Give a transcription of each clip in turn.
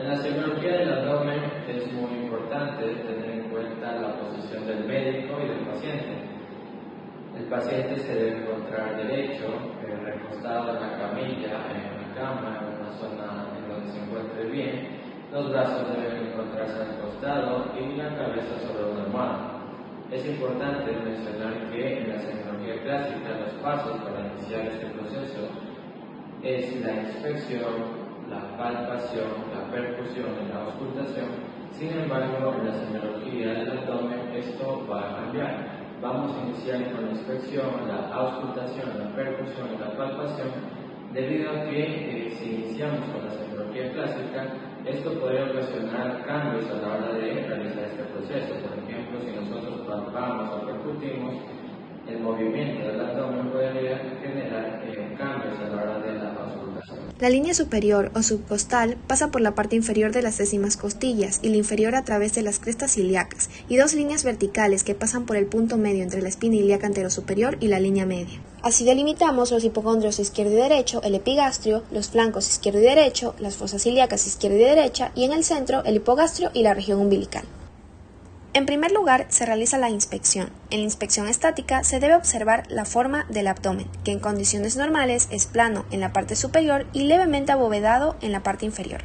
En la semiología del abdomen es muy importante tener en cuenta la posición del médico y del paciente. El paciente se debe encontrar derecho, recostado en la camilla, en la cama, en una zona en donde se encuentre bien. Los brazos deben encontrarse al costado y la cabeza sobre una almohada. Es importante mencionar que en la semiología clásica los pasos para iniciar este proceso es la inspección, la palpación, la percusión y la auscultación. Sin embargo, en la semiología del abdomen esto va a cambiar. Vamos a iniciar con la inspección, la auscultación, la percusión y la palpación, debido a que si iniciamos con la semiología clásica, esto podría ocasionar cambios a la hora de realizar este proceso. Por ejemplo, si nosotros palpamos o percutimos, el movimiento del abdomen podría generar cambios a la hora de la auscultación. La línea superior o subcostal pasa por la parte inferior de las décimas costillas y la inferior a través de las crestas ilíacas, y dos líneas verticales que pasan por el punto medio entre la espina ilíaca anterosuperior y la línea media. Así delimitamos los hipocondrios izquierdo y derecho, el epigastrio, los flancos izquierdo y derecho, las fosas ilíacas izquierda y derecha, y en el centro el hipogastrio y la región umbilical. En primer lugar, se realiza la inspección. En la inspección estática se debe observar la forma del abdomen, que en condiciones normales es plano en la parte superior y levemente abovedado en la parte inferior.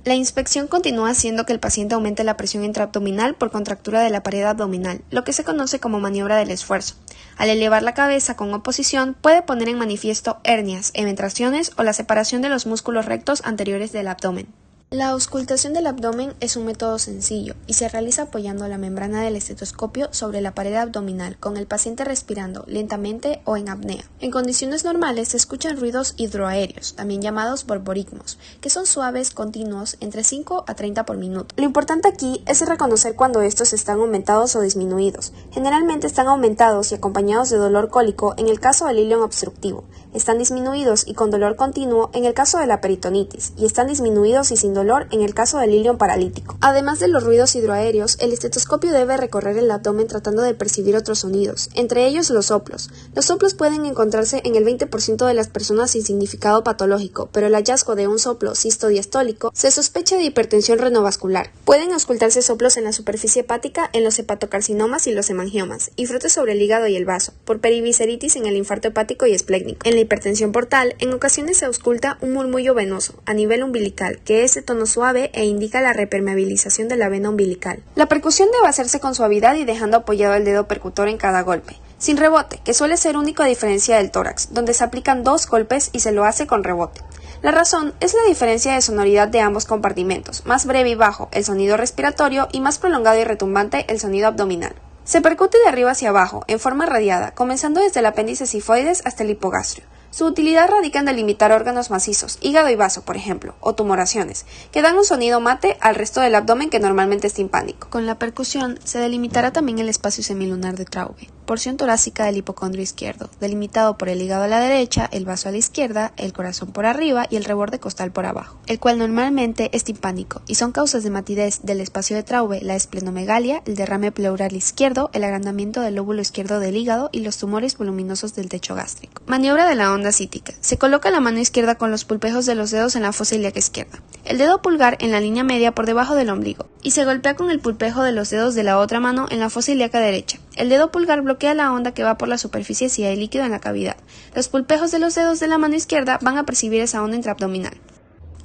La inspección continúa haciendo que el paciente aumente la presión intraabdominal por contractura de la pared abdominal, lo que se conoce como maniobra del esfuerzo. Al elevar la cabeza con oposición, puede poner en manifiesto hernias, eventraciones o la separación de los músculos rectos anteriores del abdomen. La auscultación del abdomen es un método sencillo y se realiza apoyando la membrana del estetoscopio sobre la pared abdominal con el paciente respirando lentamente o en apnea. En condiciones normales se escuchan ruidos hidroaéreos, también llamados borborigmos, que son suaves, continuos, entre 5 a 30 por minuto. Lo importante aquí es reconocer cuando estos están aumentados o disminuidos. Generalmente están aumentados y acompañados de dolor cólico en el caso del ilion obstructivo. Están disminuidos y con dolor continuo en el caso de la peritonitis, y están disminuidos y sin dolor en el caso del ilion paralítico. Además de los ruidos hidroaéreos, el estetoscopio debe recorrer el abdomen tratando de percibir otros sonidos, entre ellos los soplos. Los soplos pueden encontrarse en el 20% de las personas sin significado patológico, pero el hallazgo de un soplo cisto-diastólico se sospecha de hipertensión renovascular. Pueden auscultarse soplos en la superficie hepática, en los hepatocarcinomas y los hemangiomas, y frotes sobre el hígado y el vaso, por perivisceritis en el infarto hepático y esplécnico. En la hipertensión portal, en ocasiones se ausculta un murmullo venoso a nivel umbilical, que es de tono suave e indica la repermeabilización de la vena umbilical. La percusión debe hacerse con suavidad y dejando apoyado el dedo percutor en cada golpe, sin rebote, que suele ser único a diferencia del tórax, donde se aplican 2 golpes y se lo hace con rebote. La razón es la diferencia de sonoridad de ambos compartimentos, más breve y bajo el sonido respiratorio y más prolongado y retumbante el sonido abdominal. Se percute de arriba hacia abajo, en forma radiada, comenzando desde el apéndice sifoides hasta el hipogastrio. Su utilidad radica en delimitar órganos macizos, hígado y vaso, por ejemplo, o tumoraciones, que dan un sonido mate al resto del abdomen que normalmente es timpánico. Con la percusión se delimitará también el espacio semilunar de Traube, porción torácica del hipocondrio izquierdo, delimitado por el hígado a la derecha, el vaso a la izquierda, el corazón por arriba y el reborde costal por abajo, el cual normalmente es timpánico, y son causas de matidez del espacio de Traube la esplenomegalia, el derrame pleural izquierdo, el agrandamiento del lóbulo izquierdo del hígado y los tumores voluminosos del techo gástrico. Maniobra de la onda cítica. Se coloca la mano izquierda con los pulpejos de los dedos en la fosa ilíaca izquierda, el dedo pulgar en la línea media por debajo del ombligo, y se golpea con el pulpejo de los dedos de la otra mano en la fosa ilíaca derecha. El dedo pulgar bloquea la onda que va por la superficie si hay líquido en la cavidad. Los pulpejos de los dedos de la mano izquierda van a percibir esa onda intraabdominal.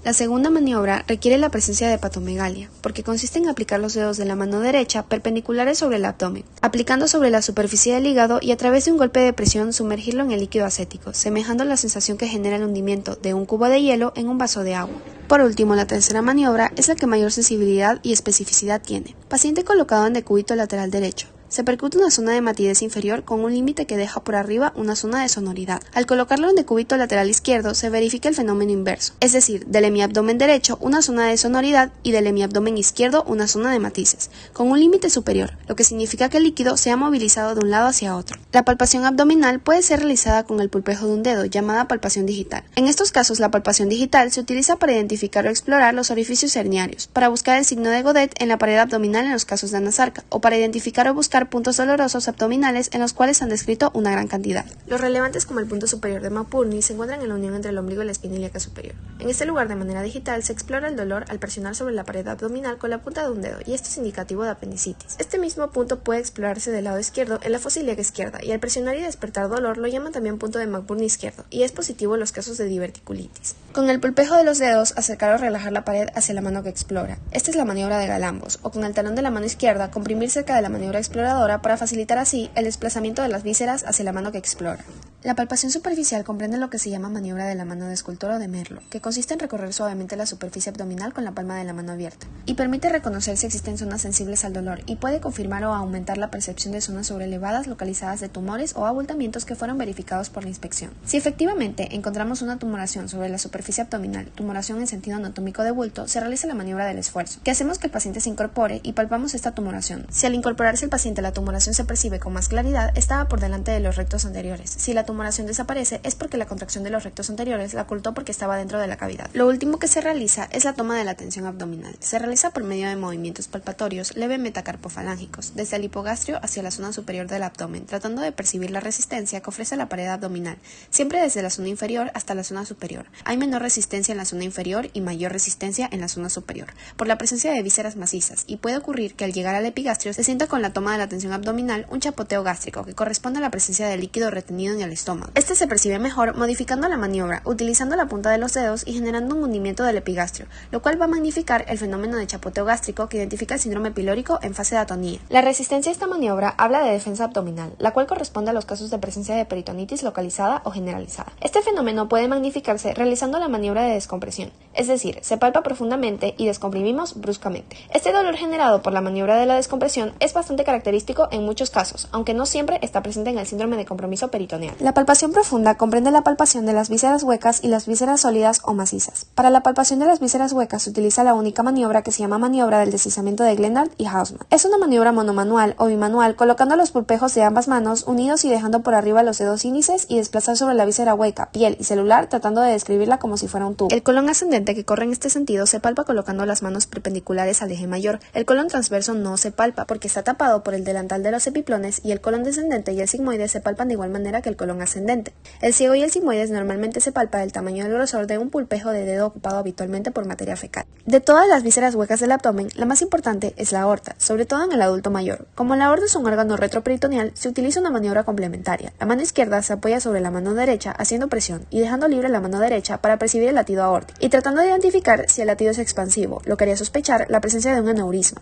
La segunda maniobra requiere la presencia de hepatomegalia, porque consiste en aplicar los dedos de la mano derecha perpendiculares sobre el abdomen, aplicando sobre la superficie del hígado y a través de un golpe de presión sumergirlo en el líquido acético, semejando la sensación que genera el hundimiento de un cubo de hielo en un vaso de agua. Por último, la tercera maniobra es la que mayor sensibilidad y especificidad tiene. Paciente colocado en decúbito lateral derecho. Se percute una zona de matidez inferior con un límite que deja por arriba una zona de sonoridad. Al colocarlo en decúbito lateral izquierdo se verifica el fenómeno inverso, es decir, del hemiabdomen derecho una zona de sonoridad y del hemiabdomen izquierdo una zona de matices, con un límite superior, lo que significa que el líquido se ha movilizado de un lado hacia otro. La palpación abdominal puede ser realizada con el pulpejo de un dedo, llamada palpación digital. En estos casos, la palpación digital se utiliza para identificar o explorar los orificios herniarios, para buscar el signo de Godet en la pared abdominal en los casos de anasarca, o para identificar o buscar identificar puntos dolorosos abdominales en los cuales se han descrito una gran cantidad. Los relevantes como el punto superior de McBurney se encuentran en la unión entre el ombligo y la espina ilíaca superior. En este lugar, de manera digital, se explora el dolor al presionar sobre la pared abdominal con la punta de un dedo, y esto es indicativo de apendicitis. Este mismo punto puede explorarse del lado izquierdo en la fosa ilíaca izquierda, y al presionar y despertar dolor lo llaman también punto de McBurney izquierdo, y es positivo en los casos de diverticulitis. Con el pulpejo de los dedos, acercar o relajar la pared hacia la mano que explora. Esta es la maniobra de Galambos, o con el talón de la mano izquierda, comprimir cerca de la maniobra exploradora para facilitar así el desplazamiento de las vísceras hacia la mano que explora. La palpación superficial comprende lo que se llama maniobra de la mano de escultor o de Merlo, que consiste en recorrer suavemente la superficie abdominal con la palma de la mano abierta, y permite reconocer si existen zonas sensibles al dolor y puede confirmar o aumentar la percepción de zonas sobrelevadas localizadas de tumores o abultamientos que fueron verificados por la inspección. Si efectivamente encontramos una tumoración sobre la superficie abdominal, tumoración en sentido anatómico de bulto, se realiza la maniobra del esfuerzo, que hacemos que el paciente se incorpore y palpamos esta tumoración. Si al incorporarse el paciente la tumoración se percibe con más claridad, estaba por delante de los rectos anteriores. Si la tumoración desaparece, es porque la contracción de los rectos anteriores la ocultó porque estaba dentro de la cavidad. Lo último que se realiza es la toma de la tensión abdominal. Se realiza por medio de movimientos palpatorios leve metacarpofalángicos, desde el hipogastrio hacia la zona superior del abdomen, tratando de percibir la resistencia que ofrece la pared abdominal, siempre desde la zona inferior hasta la zona superior. Hay menor resistencia en la zona inferior y mayor resistencia en la zona superior, por la presencia de vísceras macizas, y puede ocurrir que al llegar al epigastrio se sienta con la toma de la tensión abdominal un chapoteo gástrico que corresponde a la presencia de líquido retenido en el estómago. Este se percibe mejor modificando la maniobra, utilizando la punta de los dedos y generando un hundimiento del epigastrio, lo cual va a magnificar el fenómeno de chapoteo gástrico que identifica el síndrome pilórico en fase de atonía. La resistencia a esta maniobra habla de defensa abdominal, la cual corresponde a los casos de presencia de peritonitis localizada o generalizada. Este fenómeno puede magnificarse realizando la maniobra de descompresión, es decir, se palpa profundamente y descomprimimos bruscamente. Este dolor generado por la maniobra de la descompresión es bastante característico en muchos casos, aunque no siempre está presente en el síndrome de compromiso peritoneal. La palpación profunda comprende la palpación de las vísceras huecas y las vísceras sólidas o macizas. Para la palpación de las vísceras huecas se utiliza la única maniobra que se llama maniobra del deslizamiento de Glenard y Hausmann. Es una maniobra monomanual o bimanual colocando los pulpejos de ambas manos unidos y dejando por arriba los dedos índices y desplazar sobre la víscera hueca, piel y celular tratando de describirla como si fuera un tubo. El colon ascendente que corre en este sentido se palpa colocando las manos perpendiculares al eje mayor. El colon transverso no se palpa porque está tapado por el delantal de los epiplones, y el colon descendente y el sigmoide se palpan de igual manera que el colon ascendente. El ciego y el sigmoides normalmente se palpa del tamaño del grosor de un pulpejo de dedo ocupado habitualmente por materia fecal. De todas las vísceras huecas del abdomen, la más importante es la aorta, sobre todo en el adulto mayor. Como la aorta es un órgano retroperitoneal, se utiliza una maniobra complementaria. La mano izquierda se apoya sobre la mano derecha haciendo presión y dejando libre la mano derecha para percibir el latido aórtico y tratando de identificar si el latido es expansivo, lo que haría sospechar la presencia de un aneurisma.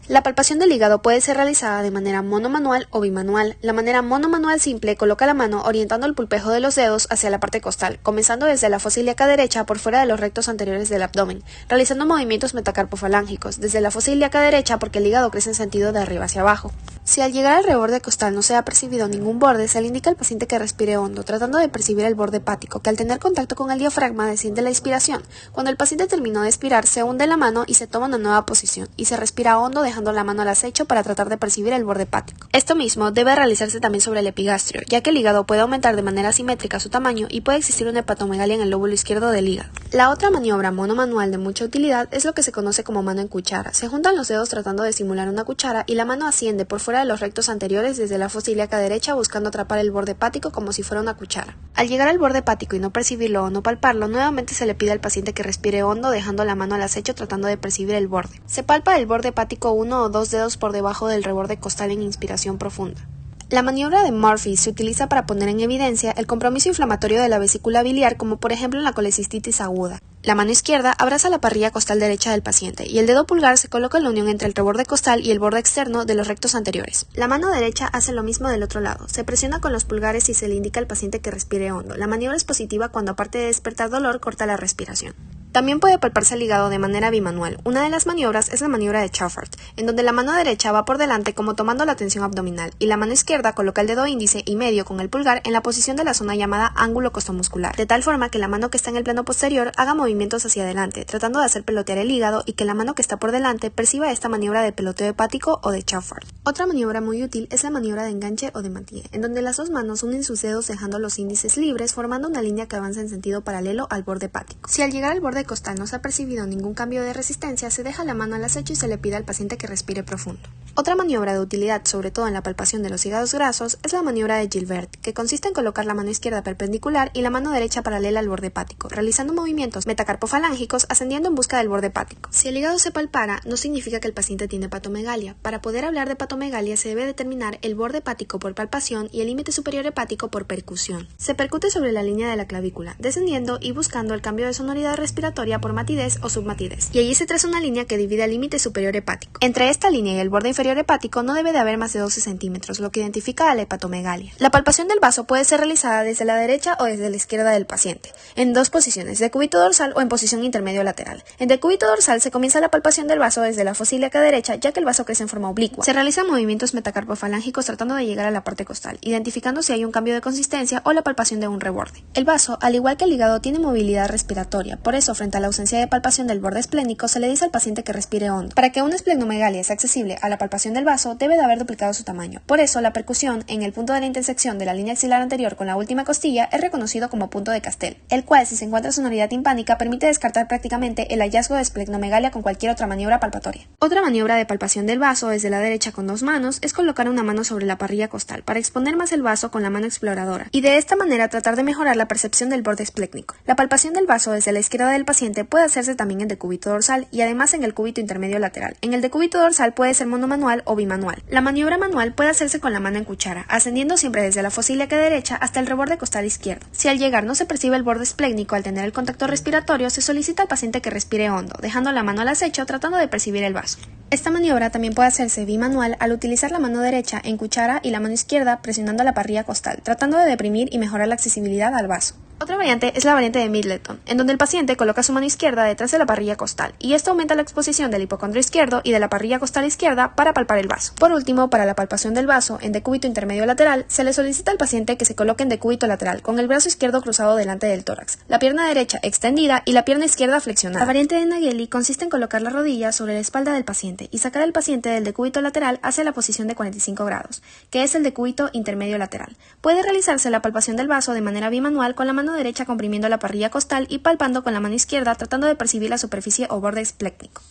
La palpación del hígado puede ser realizada de manera monomanual o bimanual. La manera monomanual simple coloca la mano orientando el pulpejo de los dedos hacia la parte costal, comenzando desde la fosa ilíaca derecha por fuera de los rectos anteriores del abdomen, realizando movimientos metacarpofalángicos desde la fosa ilíaca derecha porque el hígado crece en sentido de arriba hacia abajo. Si al llegar al reborde costal no se ha percibido ningún borde, se le indica al paciente que respire hondo, tratando de percibir el borde hepático, que al tener contacto con el diafragma desciende la inspiración. Cuando el paciente terminó de expirar, se hunde la mano y se toma una nueva posición, y se respira hondo dejando la mano al acecho para tratar de percibir el borde hepático. Esto mismo debe realizarse también sobre el epigastrio, ya que el hígado puede aumentar de manera simétrica su tamaño y puede existir una hepatomegalia en el lóbulo izquierdo del hígado. La otra maniobra monomanual de mucha utilidad es lo que se conoce como mano en cuchara. Se juntan los dedos tratando de simular una cuchara y la mano asciende por fuera de los rectos anteriores desde la fosa ilíaca derecha buscando atrapar el borde hepático como si fuera una cuchara. Al llegar al borde hepático y no percibirlo o no palparlo, nuevamente se le pide al paciente que respire hondo dejando la mano al acecho tratando de percibir el borde. Se palpa el borde hepático 1 o 2 dedos por debajo del reborde costal en inspiración profunda. La maniobra de Murphy se utiliza para poner en evidencia el compromiso inflamatorio de la vesícula biliar, como por ejemplo en la colecistitis aguda. La mano izquierda abraza la parrilla costal derecha del paciente y el dedo pulgar se coloca en la unión entre el reborde costal y el borde externo de los rectos anteriores. La mano derecha hace lo mismo del otro lado. Se presiona con los pulgares y se le indica al paciente que respire hondo. La maniobra es positiva cuando, aparte de despertar dolor, corta la respiración. También puede palparse el hígado de manera bimanual. Una de las maniobras es la maniobra de Chaffard, en donde la mano derecha va por delante como tomando la tensión abdominal y la mano izquierda coloca el dedo índice y medio con el pulgar en la posición de la zona llamada ángulo costomuscular, de tal forma que la mano que está en el plano posterior haga movimientos movimientos hacia adelante, tratando de hacer pelotear el hígado y que la mano que está por delante perciba esta maniobra de peloteo hepático o de Chaffard. Otra maniobra muy útil es la maniobra de enganche o de Mathieu, en donde las dos manos unen sus dedos dejando los índices libres, formando una línea que avanza en sentido paralelo al borde hepático. Si al llegar al borde costal no se ha percibido ningún cambio de resistencia, se deja la mano al acecho y se le pide al paciente que respire profundo. Otra maniobra de utilidad, sobre todo en la palpación de los hígados grasos, es la maniobra de Gilbert, que consiste en colocar la mano izquierda perpendicular y la mano derecha paralela al borde hepático, realizando movimientos metacarpofalángicos ascendiendo en busca del borde hepático. Si el hígado se palpara, no significa que el paciente tiene hepatomegalia. Para poder hablar de hepatomegalia se debe determinar el borde hepático por palpación y el límite superior hepático por percusión. Se percute sobre la línea de la clavícula, descendiendo y buscando el cambio de sonoridad respiratoria por matidez o submatidez, y allí se traza una línea que divide el límite superior hepático. Entre esta línea y el borde inferior hepático no debe de haber más de 12 centímetros, lo que identifica a la hepatomegalia. La palpación del vaso puede ser realizada desde la derecha o desde la izquierda del paciente, en dos posiciones, decúbito dorsal o en posición intermedio lateral. En decúbito dorsal se comienza la palpación del vaso desde la fosa ilíaca derecha, ya que el vaso crece en forma oblicua. Se realizan movimientos metacarpofalángicos tratando de llegar a la parte costal, identificando si hay un cambio de consistencia o la palpación de un reborde. El vaso, al igual que el hígado, tiene movilidad respiratoria, por eso frente a la ausencia de palpación del borde esplénico se le dice al paciente que respire hondo. Para que una esplenomegalia sea accesible a la palpación del vaso, debe de haber duplicado su tamaño. Por eso, la percusión en el punto de la intersección de la línea axilar anterior con la última costilla es reconocido como punto de Castell, el cual, si se encuentra sonoridad timpánica, permite descartar prácticamente el hallazgo de esplenomegalia con cualquier otra maniobra palpatoria. Otra maniobra de palpación del vaso desde la derecha con dos manos es colocar una mano sobre la parrilla costal para exponer más el vaso con la mano exploradora y de esta manera tratar de mejorar la percepción del borde esplécnico. La palpación del vaso desde la izquierda del paciente puede hacerse también en decúbito dorsal y además en el cúbito intermedio lateral. En el decúbito dorsal puede ser monomanual o bimanual. La maniobra manual puede hacerse con la mano en cuchara, ascendiendo siempre desde la fosa ilíaca derecha hasta el reborde costal izquierdo. Si al llegar no se percibe el borde esplénico al tener el contacto respiratorio, se solicita al paciente que respire hondo, dejando la mano al acecho tratando de percibir el vaso. Esta maniobra también puede hacerse bimanual al utilizar la mano derecha en cuchara y la mano izquierda presionando la parrilla costal, tratando de deprimir y mejorar la accesibilidad al vaso. Otra variante es la variante de Middleton, en donde el paciente coloca su mano izquierda detrás de la parrilla costal, y esto aumenta la exposición del hipocondrio izquierdo y de la parrilla costal izquierda para palpar el vaso. Por último, para la palpación del vaso en decúbito intermedio lateral, se le solicita al paciente que se coloque en decúbito lateral, con el brazo izquierdo cruzado delante del tórax, la pierna derecha extendida y la pierna izquierda flexionada. La variante de Naegeli consiste en colocar la rodilla sobre la espalda del paciente y sacar al paciente del decúbito lateral hacia la posición de 45 grados, que es el decúbito intermedio lateral. Puede realizarse la palpación del vaso de manera bimanual con la mano derecha comprimiendo la parrilla costal y palpando con la mano izquierda tratando de percibir la superficie o borde esplécnico.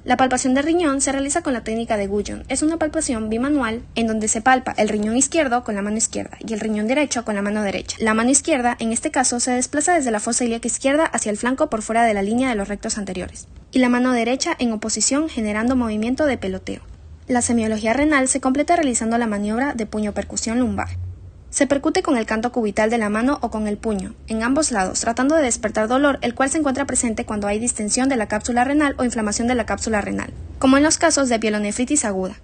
La palpación de riñón se realiza con la técnica de Guyon. Es una palpación bimanual en donde se palpa el riñón izquierdo con la mano izquierda y el riñón derecho con la mano derecha. La mano izquierda, en este caso, se desplaza desde la fosa ilíaca izquierda hacia el flanco por fuera de la línea de los rectos anteriores, y la mano derecha en oposición generando movimiento de peloteo. La semiología renal se completa realizando la maniobra de puño-percusión lumbar. Se percute con el canto cubital de la mano o con el puño, en ambos lados, tratando de despertar dolor, el cual se encuentra presente cuando hay distensión de la cápsula renal o inflamación de la cápsula renal, como en los casos de pielonefritis aguda.